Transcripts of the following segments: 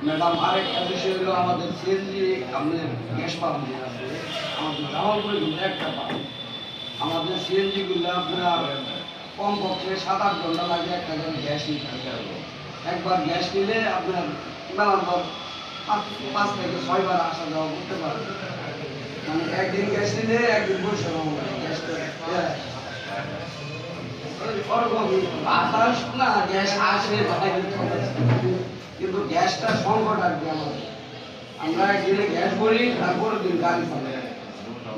Madam আরেকটা বিষয় হলো আমাদের সিএনজি আমাদের গ্যাস পাম্প যে আছে আমাদের জামালপুরে কিন্তু একটা পাম্প আমাদের সিএনজিগুলো আপনার কমপক্ষে 7-8 ঘন্টা লাগে একটা করে গ্যাস নিতে হবে। একবার গ্যাস নিলে আপনার মেলার 5 থেকে 6 বার আসা যাওয়া করতে পারে। মানে একদিন গ্যাস নিলে একদিন বসে গ্যাসটা বাতাস না গ্যাস আসে কিন্তু গ্যাসটা সংকট আর কি আমাদের আমরা একদিনে গ্যাস ভরি তারপরের দিন গাড়ি ফেলে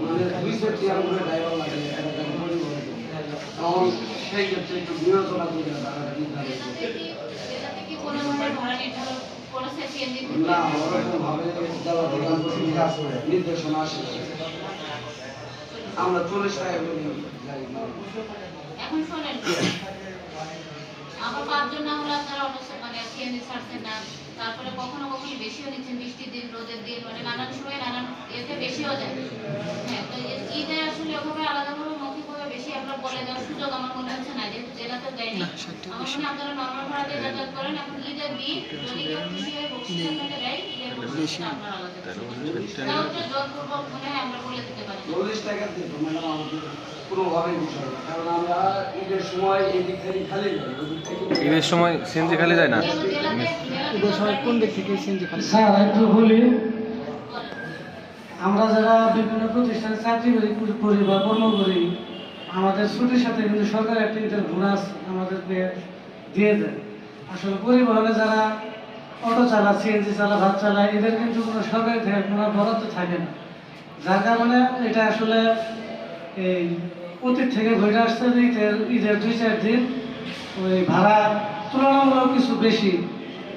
মানে 200 করে ড্রাইভার লাগে তখন সেই ক্ষেত্রে একটু বিবেচনা করে টাকাটা নির্ধারণ না ওরকম ভাবে নির্দেশনা আসে আমরা 40 টাকা করে যাই এখন শোনেন আমার 5 জন না হলে আপনারা মানে সিএনজি ছাড়ছেন না, তারপরে কখনো কখনো বেশিও নিচ্ছেন, বৃষ্টির দিন রোদের দিন মানে নানান সময় নানান এতে বেশিও যায়। হ্যাঁ, তো ঈদে আসলে ওভাবে আলাদাভাবে মৌখিকভাবে বেশি আমরা বলে দেওয়ার সুযোগ আমার মনে হচ্ছে না, যেহেতু জেলাতে দেয়নি। আমার মনে হয় আপনারা নর্মাল ভাড়া দিয়ে যাতায়াত করেন। এখন ঈদের দিন যদি কেউ খুশি হয়ে বকশিস আপনাকে দেয়, ঈদের বকশিসটা আপনার আলাদা তাও তো জোরপূর্বক মনে হয় আমরা বলে দিতে পারি 40 টাকা দিত ম্যাডাম আমাদের কোনোভাবেই বিষয় না, কারণ আমরা ঈদের সময় এদিক থেকে খালি যাই ঈদের সময় সিএনজি খালি যায় না। ঈদের সময় কোন দিক থেকে সিএনজি খালি? স্যার একটু বলি, আমরা যারা বিভিন্ন প্রতিষ্ঠানে চাকরি করি বা কর্ম করি, আমাদের ছুটির সাথে কিন্তু সরকার একটা ঈদের বোনাস আমাদেরকে দিয়ে দেয়। আসলে পরিবহনে যারা অটো চালায়, সিএনজি চালায়, ভাত চালায়, এদের কিন্তু কোনো সরকারি থেকে কোনো বরাদ্দ থাকে না, যার কারণে এটা আসলে এই অতীত থেকে ঘটে আসছে। ঈদের 2-4 দিন ওই ভাড়া তুলনামূলক কিছু বেশি,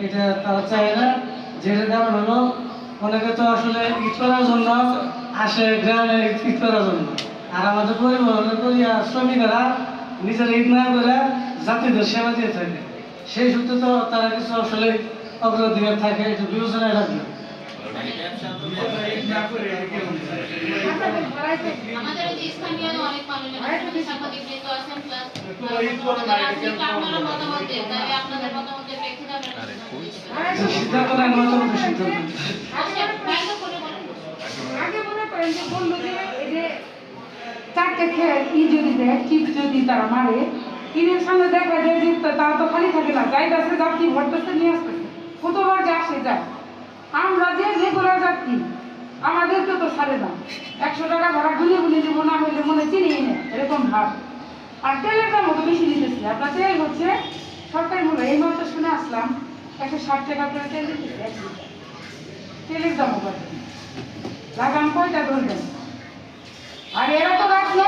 এটা তারা চায় না। যেটার কারণ হলো অনেকে তো আসলে ঈদ করার জন্য আসে গ্রামে ঈদ করার জন্য, আর আমাদের পরিবহনের শ্রমিকেরা নিজের ঈদ না করে যাত্রীদের সেবা দিয়ে থাকে। সেই সূত্রে তো তারা কিছু আসলে অগ্রাধিকার থাকে, একটু বিবেচনায় রাখবে। আমাদের যে স্থানীয় অনেক মানুষ সাংবাদিক বৃন্দ আছেন, প্লাস আপনারা মতামত দেন, তাই আপনাদের মতামতের প্রেক্ষিতে সিদ্ধান্ত নেন, মতামত সিদ্ধান্ত আগে মনে করেন যে বললো যে এই যে 4টে খেত ই যদি দেয়, চিপ যদি তারা মারে, ঈদের সামনে দেখা যায় যে তারা তো খালি থাকে না, যাইতেছে যাত্রী ভরতেছে নিয়ে আসতেছে, কতবার যে আসে যায়। আমরা যে রেগুলার যাত্রী আমাদেরকে তো ছাড়ে না, 100 টাকা ভাড়া গুলি গুলি দিব, না হইলে মনে চিনিয়ে নেয় এরকম ভাব। আর তেলের দাম মতো বেশি দিতেছে। আপনার তেল হচ্ছে সরকারি মূল্য, এই মাত্র শুনে আসলাম 160 টাকা করে তেল দিতেছে 1 লিটার। তেলের দামও বাড়ছে, লাগাম কয়টা ধরবেন। আর এরা তো রাখলো